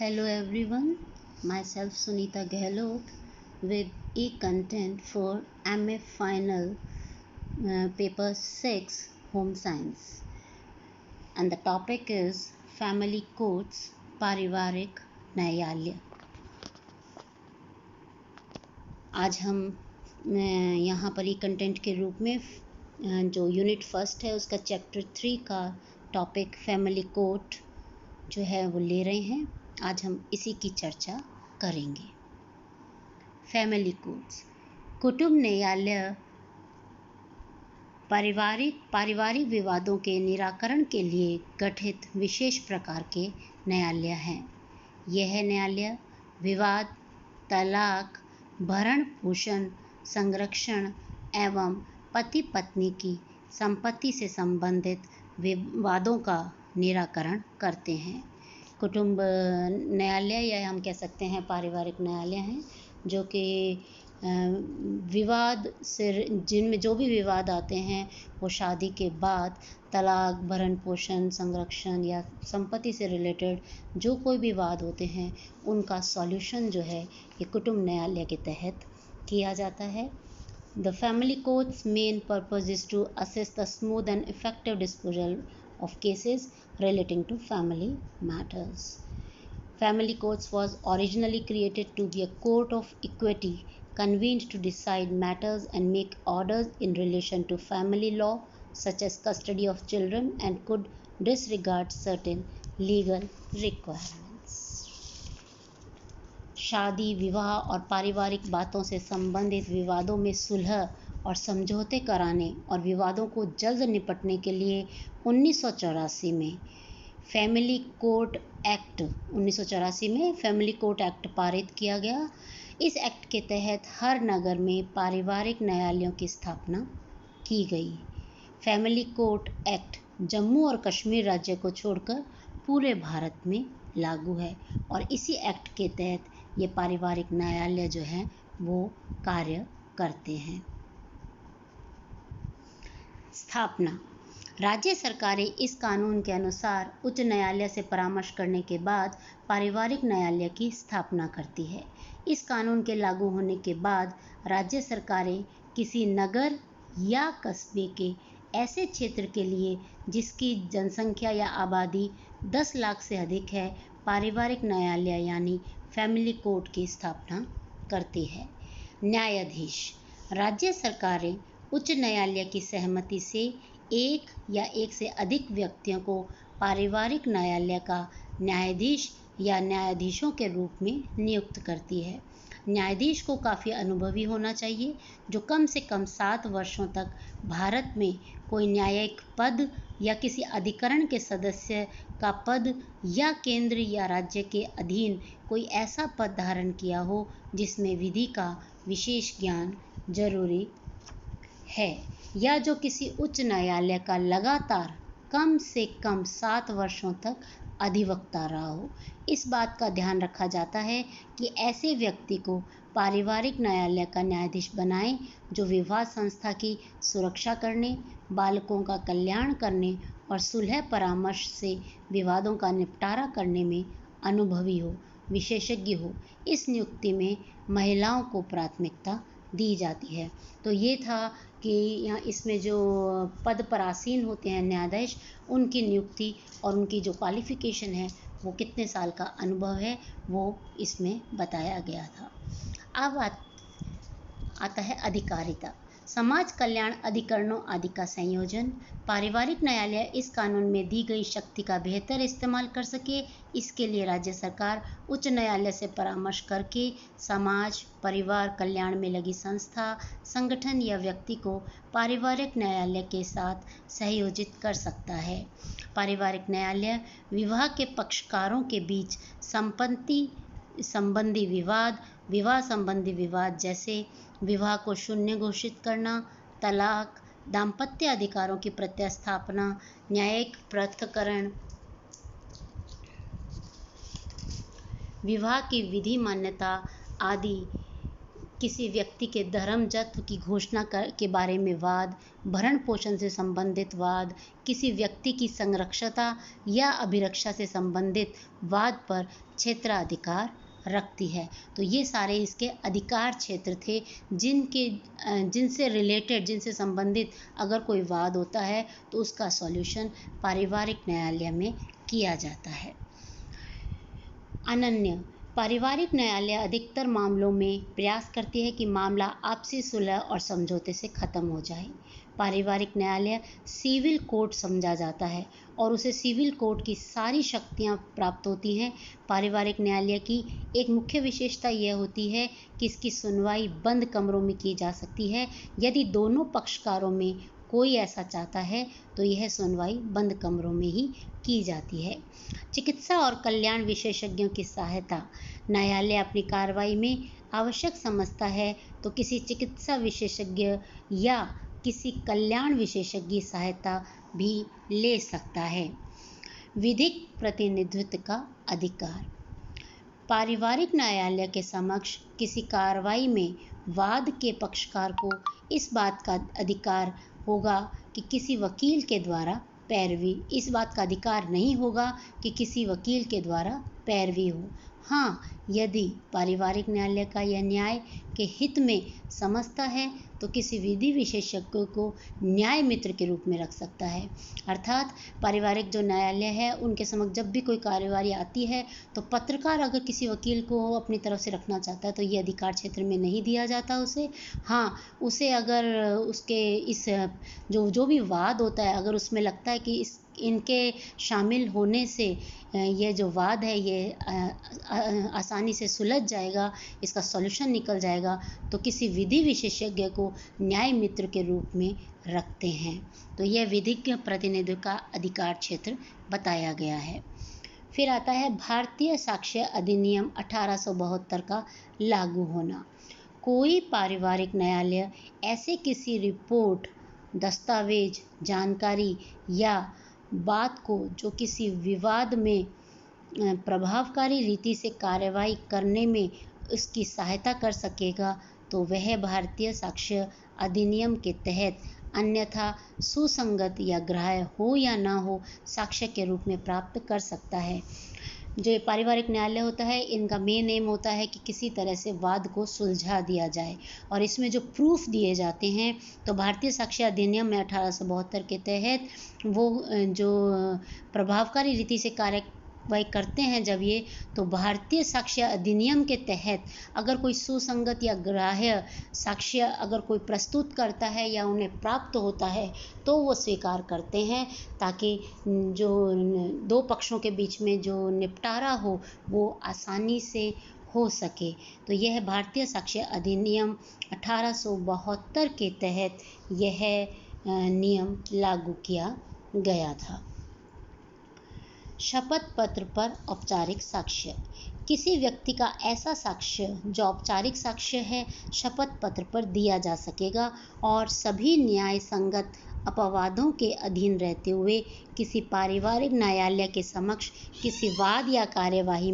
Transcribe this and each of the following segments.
Hello everyone, myself Sunita Gehlot with e-content for MA Final Paper 6 Home Science, and the topic is Family Courts पारिवारिक न्यायालय। आज हम यहाँ पर e-कंटेंट के रूप में जो यूनिट फर्स्ट है उसका चैप्टर 3 का टॉपिक फैमिली कोर्ट जो है वो ले रहे हैं। आज हम इसी की चर्चा करेंगे। फैमिली कोर्ट्स कुटुंब न्यायालय पारिवारिक विवादों के निराकरण के लिए गठित विशेष प्रकार के न्यायालय हैं। यह न्यायालय विवाद, तलाक, भरण पोषण, संरक्षण एवं पति पत्नी की संपत्ति से संबंधित विवादों का निराकरण करते हैं। कुटुंब न्यायालय या हम कह सकते हैं पारिवारिक न्यायालय हैं जो कि विवाद से जिनमें जो भी विवाद आते हैं वो शादी के बाद तलाक, भरण पोषण, संरक्षण या संपत्ति से रिलेटेड जो कोई भी विवाद होते हैं उनका सॉल्यूशन जो है ये कुटुंब न्यायालय के तहत किया जाता है। The family court's main purpose is to assist the smooth and effective disposal of cases relating to family matters. Family courts was originally created to be a court of equity convened to decide matters and make orders in relation to family law such as custody of children and could disregard certain legal requirements. शादी, विवाह और पारिवारिक बातों से संबंधित विवादों में सुलह और समझौते कराने और विवादों को जल्द निपटने के लिए 1984 में फैमिली कोर्ट एक्ट पारित किया गया। इस एक्ट के तहत हर नगर में पारिवारिक न्यायालयों की स्थापना की गई। फैमिली कोर्ट एक्ट जम्मू और कश्मीर राज्य को छोड़कर पूरे भारत में लागू है और इसी एक्ट के तहत ये पारिवारिक न्यायालय जो है वो कार्य करते हैं। स्थापना राज्य सरकारें इस कानून के अनुसार उच्च न्यायालय से परामर्श करने के बाद पारिवारिक न्यायालय की स्थापना करती है। इस कानून के लागू होने के बाद राज्य सरकारें किसी नगर या कस्बे के ऐसे क्षेत्र के लिए जिसकी जनसंख्या या आबादी 10 लाख से अधिक है पारिवारिक न्यायालय यानी फैमिली कोर्ट की स्थापना करती है। न्यायाधीश राज्य सरकारें उच्च न्यायालय की सहमति से एक या एक से अधिक व्यक्तियों को पारिवारिक न्यायालय का न्यायाधीश या न्यायाधीशों के रूप में नियुक्त करती है। न्यायाधीश को काफ़ी अनुभवी होना चाहिए जो कम से कम 7 वर्षों तक भारत में कोई न्यायिक पद या किसी अधिकरण के सदस्य का पद या केंद्र या राज्य के अधीन कोई ऐसा पद धारण किया हो जिसमें विधि का विशेष ज्ञान जरूरी है या जो किसी उच्च न्यायालय का लगातार कम से कम 7 वर्षों तक अधिवक्ता रहा हो। इस बात का ध्यान रखा जाता है कि ऐसे व्यक्ति को पारिवारिक न्यायालय का न्यायाधीश बनाएं जो विवाह संस्था की सुरक्षा करने, बालकों का कल्याण करने और सुलह परामर्श से विवादों का निपटारा करने में अनुभवी हो, विशेषज्ञ हो। इस नियुक्ति में महिलाओं को प्राथमिकता दी जाती है। तो ये था कि यहाँ इसमें जो पद पर आसीन होते हैं न्यायाधीश उनकी नियुक्ति और उनकी जो क्वालिफ़िकेशन है वो कितने साल का अनुभव है वो इसमें बताया गया था। अब आता है अधिकारिता। समाज कल्याण अधिकरणों आदि का संयोजन। पारिवारिक न्यायालय इस कानून में दी गई शक्ति का बेहतर इस्तेमाल कर सके इसके लिए राज्य सरकार उच्च न्यायालय से परामर्श करके समाज परिवार कल्याण में लगी संस्था, संगठन या व्यक्ति को पारिवारिक न्यायालय के साथ सहयोजित कर सकता है। पारिवारिक न्यायालय विवाह के पक्षकारों के बीच संपत्ति संबंधी विवाद, विवाह संबंधी विवाद जैसे विवाह को शून्य घोषित करना, तलाक, दाम्पत्य अधिकारों की प्रतिस्थापना, न्यायिक पृथक्करण, विवाह की विधि मान्यता आदि किसी व्यक्ति के धर्मजत्व की घोषणा के बारे में वाद, भरण पोषण से संबंधित वाद, किसी व्यक्ति की संरक्षता या अभिरक्षा से संबंधित वाद पर क्षेत्राधिकार रखती है। तो ये सारे इसके अधिकार क्षेत्र थे जिनसे रिलेटेड, जिनसे संबंधित अगर कोई वाद होता है तो उसका सॉल्यूशन पारिवारिक न्यायालय में किया जाता है। अनन्य पारिवारिक न्यायालय अधिकतर मामलों में प्रयास करती है कि मामला आपसी सुलह और समझौते से खत्म हो जाए। पारिवारिक न्यायालय सिविल कोर्ट समझा जाता है और उसे सिविल कोर्ट की सारी शक्तियां प्राप्त होती हैं। पारिवारिक न्यायालय की एक मुख्य विशेषता यह होती है कि इसकी सुनवाई बंद कमरों में की जा सकती है। यदि दोनों पक्षकारों में कोई ऐसा चाहता है तो यह सुनवाई बंद कमरों में ही की जाती है। चिकित्सा और कल्याण विशेषज्ञों की सहायता न्यायालय अपनी कार्रवाई में आवश्यक समझता है तो किसी चिकित्सा विशेषज्ञ या किसी कल्याण विशेषज्ञ की सहायता भी ले सकता है। विधिक प्रतिनिधित्व का अधिकार पारिवारिक न्यायालय के समक्ष किसी कार्रवाई में वाद के पक्षकार को इस बात का अधिकार होगा कि किसी वकील के द्वारा इस बात का अधिकार नहीं होगा कि किसी वकील के द्वारा पैरवी हो। हाँ, यदि पारिवारिक न्यायालय का यह न्याय के हित में समझता है तो किसी विधि विशेषज्ञ को न्याय मित्र के रूप में रख सकता है। अर्थात पारिवारिक जो न्यायालय है उनके समक्ष जब भी कोई कार्यवाही आती है तो पत्रकार अगर किसी वकील को अपनी तरफ से रखना चाहता है तो ये अधिकार क्षेत्र में नहीं दिया जाता उसे। हाँ, उसे अगर उसके इस जो भी वाद होता है अगर उसमें लगता है कि इनके शामिल होने से ये जो वाद है ये आसानी से सुलझ जाएगा, इसका सॉल्यूशन निकल जाएगा, तो किसी विधि विशेषज्ञ को न्याय मित्र के रूप में रखते हैं। तो यह विधिज्ञ प्रतिनिधित्व का अधिकार क्षेत्र बताया गया है। फिर आता है भारतीय साक्ष्य अधिनियम 1872 का लागू होना। कोई पारिवारिक न्यायालय ऐसे किसी रिपोर्ट, दस्तावेज, जानकारी या बात को जो किसी विवाद में प्रभावकारी रीति से कार्रवाई करने में उसकी सहायता कर सकेगा तो वह भारतीय साक्ष्य अधिनियम के तहत अन्यथा सुसंगत या ग्राह्य हो या ना हो साक्ष्य के रूप में प्राप्त कर सकता है। जो ये पारिवारिक न्यायालय होता है इनका मेन एम होता है कि किसी तरह से वाद को सुलझा दिया जाए और इसमें जो प्रूफ दिए जाते हैं तो भारतीय साक्ष्य अधिनियम में 1872 के तहत वो जो प्रभावकारी रीति से कार्रवाई करते हैं जब ये, तो भारतीय साक्ष्य अधिनियम के तहत अगर कोई सुसंगत या ग्राह्य साक्ष्य अगर कोई प्रस्तुत करता है या उन्हें प्राप्त होता है तो वो स्वीकार करते हैं ताकि जो दो पक्षों के बीच में जो निपटारा हो वो आसानी से हो सके। तो यह भारतीय साक्ष्य अधिनियम 1872 के तहत यह नियम लागू किया गया था। शपथ पत्र पर औपचारिक साक्ष्य किसी व्यक्ति का ऐसा साक्ष्य जो औपचारिक साक्ष्य है शपथ पत्र पर दिया जा सकेगा और सभी न्याय संगत अपवादों के अधीन रहते हुए किसी पारिवारिक न्यायालय के समक्ष किसी वाद या कार्यवाही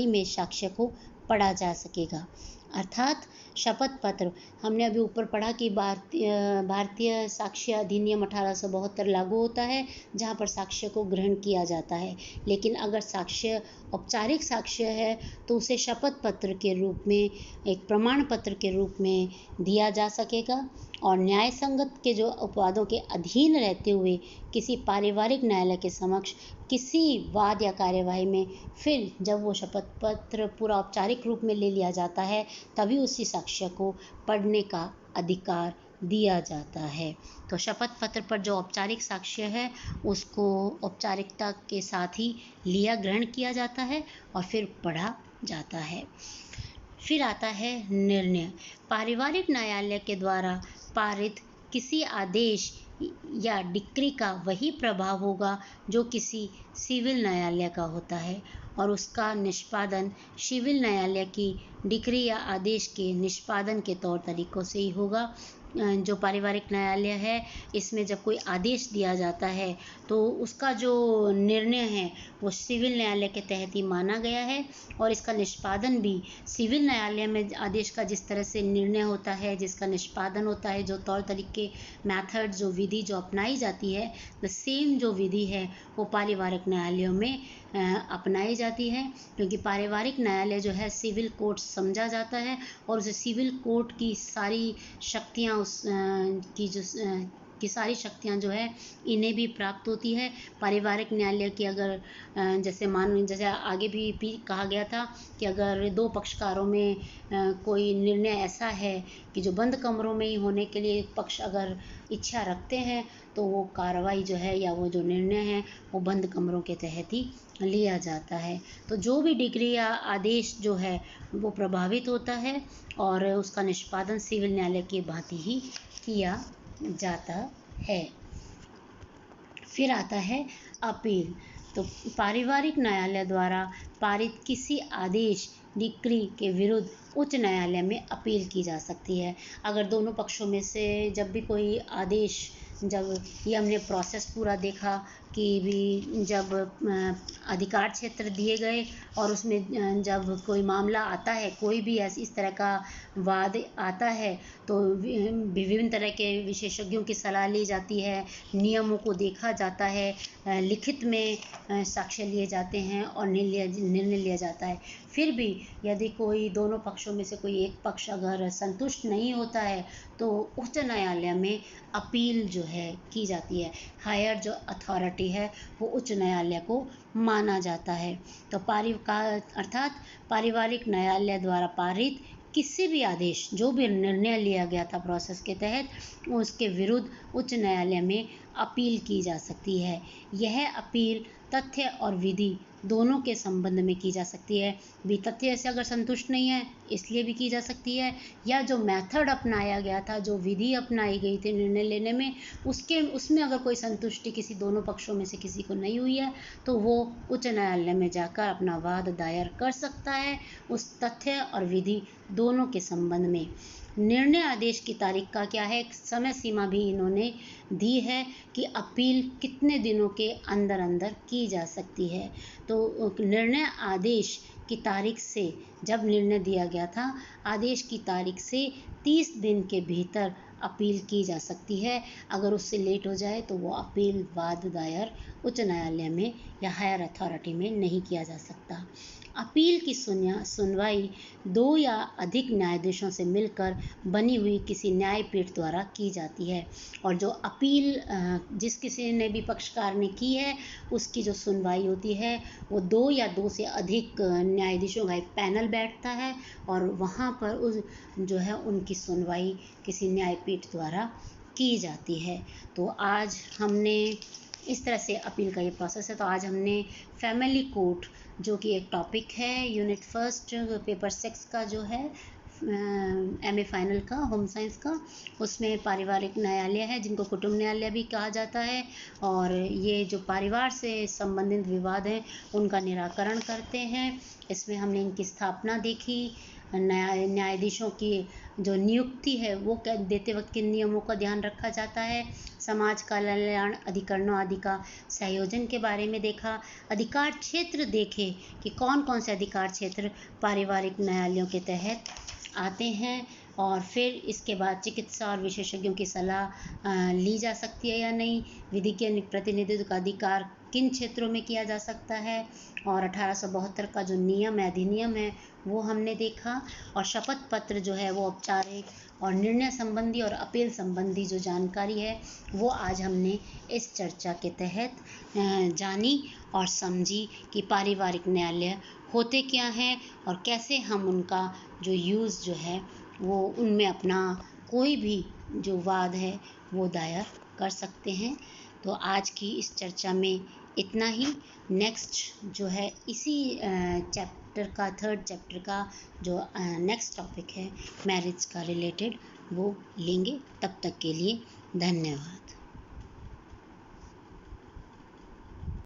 में साक्ष्य को पढ़ा जा सकेगा। अर्थात शपथ पत्र हमने अभी ऊपर पढ़ा कि भारतीय साक्ष्य अधिनियम 1872 लागू होता है जहाँ पर साक्ष्य को ग्रहण किया जाता है, लेकिन अगर साक्ष्य औपचारिक साक्ष्य है तो उसे शपथ पत्र के रूप में एक प्रमाण पत्र के रूप में दिया जा सकेगा और न्याय संगत के जो अपवादों के अधीन रहते हुए किसी पारिवारिक न्यायालय के समक्ष किसी वाद या कार्यवाही में फिर जब वो शपथ पत्र पूरा औपचारिक रूप में ले लिया जाता है तभी उसी साक्ष्य को पढ़ने का अधिकार दिया जाता है। तो शपथ पत्र पर जो औपचारिक साक्ष्य है उसको औपचारिकता के साथ ही ग्रहण किया जाता है और फिर पढ़ा जाता है। फिर आता है निर्णय। पारिवारिक न्यायालय के द्वारा पारित किसी आदेश या डिक्री का वही प्रभाव होगा जो किसी सिविल न्यायालय का होता है और उसका निष्पादन सिविल न्यायालय की डिक्री या आदेश के निष्पादन के तौर तरीकों से ही होगा। जो पारिवारिक न्यायालय है, इसमें जब कोई आदेश दिया जाता है तो उसका जो निर्णय है वो सिविल न्यायालय के तहत ही माना गया है, और इसका निष्पादन भी सिविल न्यायालय में आदेश का जिस तरह से निर्णय होता है, जिसका निष्पादन होता है, जो तौर तरीके, मेथड, जो विधि जो अपनाई जाती है, द सेम जो विधि है वो पारिवारिक न्यायालयों में अपनाई जाती है। क्योंकि पारिवारिक न्यायालय जो है सिविल कोर्ट समझा जाता है, और उस सिविल कोर्ट की सारी शक्तियाँ की सारी शक्तियाँ जो है इन्हें भी प्राप्त होती है। पारिवारिक न्यायालय की अगर जैसे आगे भी कहा गया था कि अगर दो पक्षकारों में कोई निर्णय ऐसा है कि जो बंद कमरों में ही होने के लिए पक्ष अगर इच्छा रखते हैं, तो वो कार्रवाई जो है या वो जो निर्णय है वो बंद कमरों के तहत ही लिया जाता है। तो जो भी डिग्री या आदेश जो है वो प्रभावित होता है, और उसका निष्पादन सिविल न्यायालय की भांति ही किया जाता है। फिर आता है अपील। तो पारिवारिक न्यायालय द्वारा पारित किसी आदेश, डिक्री के विरुद्ध उच्च न्यायालय में अपील की जा सकती है। अगर दोनों पक्षों में से जब भी कोई आदेश, जब ये हमने प्रोसेस पूरा देखा कि भी जब अधिकार क्षेत्र दिए गए और उसमें जब कोई मामला आता है, कोई भी इस तरह का वाद आता है, तो विभिन्न तरह के विशेषज्ञों की सलाह ली जाती है, नियमों को देखा जाता है, लिखित में साक्ष्य लिए जाते हैं और निर्णय लिया जाता है। फिर भी यदि कोई दोनों पक्षों में से कोई एक पक्ष अगर संतुष्ट नहीं होता है, तो उच्च न्यायालय में अपील जो है की जाती है। हायर जो अथॉरिटी है वो उच्च न्यायालय को माना जाता है। तो अर्थात पारिवारिक न्यायालय द्वारा पारित किसी भी आदेश, जो भी निर्णय लिया गया था प्रोसेस के तहत, उसके विरुद्ध उच्च न्यायालय में अपील की जा सकती है। यह अपील तथ्य और विधि दोनों के संबंध में की जा सकती है। भी तथ्य से अगर संतुष्ट नहीं है इसलिए भी की जा सकती है, या जो मेथड अपनाया गया था, जो विधि अपनाई गई थी निर्णय लेने में, उसमें अगर कोई संतुष्टि किसी दोनों पक्षों में से किसी को नहीं हुई है, तो वो उच्च न्यायालय में जाकर अपना वाद दायर कर सकता है उस तथ्य और विधि दोनों के संबंध में। निर्णय आदेश की तारीख का क्या है, एक समय सीमा भी इन्होंने दी है कि अपील कितने दिनों के अंदर अंदर की जा सकती है। तो निर्णय आदेश की तारीख से, जब निर्णय दिया गया था, आदेश की तारीख से 30 दिन के भीतर अपील की जा सकती है। अगर उससे लेट हो जाए तो वो अपील वाद दायर उच्च न्यायालय में या हायर अथॉरिटी में नहीं किया जा सकता। अपील की सुनवाई दो या अधिक न्यायाधीशों से मिलकर बनी हुई किसी न्यायपीठ द्वारा की जाती है, और जो अपील जिस किसी ने भी पक्षकार ने की है उसकी जो सुनवाई होती है वो दो या दो से अधिक न्यायाधीशों का एक पैनल बैठता है, और वहाँ पर उस जो है उनकी सुनवाई किसी न्यायपीठ द्वारा की जाती है। तो आज हमने इस तरह से अपील का ये प्रोसेस है। तो आज हमने फैमिली कोर्ट, जो कि एक टॉपिक है यूनिट फर्स्ट पेपर 6 का जो है MA फाइनल का होम साइंस का, उसमें पारिवारिक न्यायालय है जिनको कुटुंब न्यायालय भी कहा जाता है, और ये जो परिवार से संबंधित विवाद हैं उनका निराकरण करते हैं। इसमें हमने इनकी स्थापना देखी, न्यायाधीशों की जो नियुक्ति है वो देते वक्त किन नियमों का ध्यान रखा जाता है, समाज कल्याण अधिकरणों आदि का संयोजन के बारे में देखा, अधिकार क्षेत्र देखे कि कौन कौन से अधिकार क्षेत्र पारिवारिक न्यायालयों के तहत आते हैं, और फिर इसके बाद चिकित्सा और विशेषज्ञों की सलाह ली जा सकती है या नहीं, विधि के प्रतिनिधित्व का अधिकार किन क्षेत्रों में किया जा सकता है, और 1872 का जो नियम है, अधिनियम है, वो हमने देखा, और शपथ पत्र जो है वो औपचारिक और निर्णय संबंधी और अपील संबंधी जो जानकारी है वो आज हमने इस चर्चा के तहत जानी और समझी कि पारिवारिक न्यायालय होते क्या हैं और कैसे हम उनका जो यूज़ जो है वो उनमें अपना कोई भी जो वाद है वो दायर कर सकते हैं। तो आज की इस चर्चा में इतना ही। नेक्स्ट जो है इसी चैप्टर का, थर्ड चैप्टर का जो नेक्स्ट टॉपिक है मैरिज का रिलेटेड, वो लेंगे। तब तक के लिए धन्यवाद।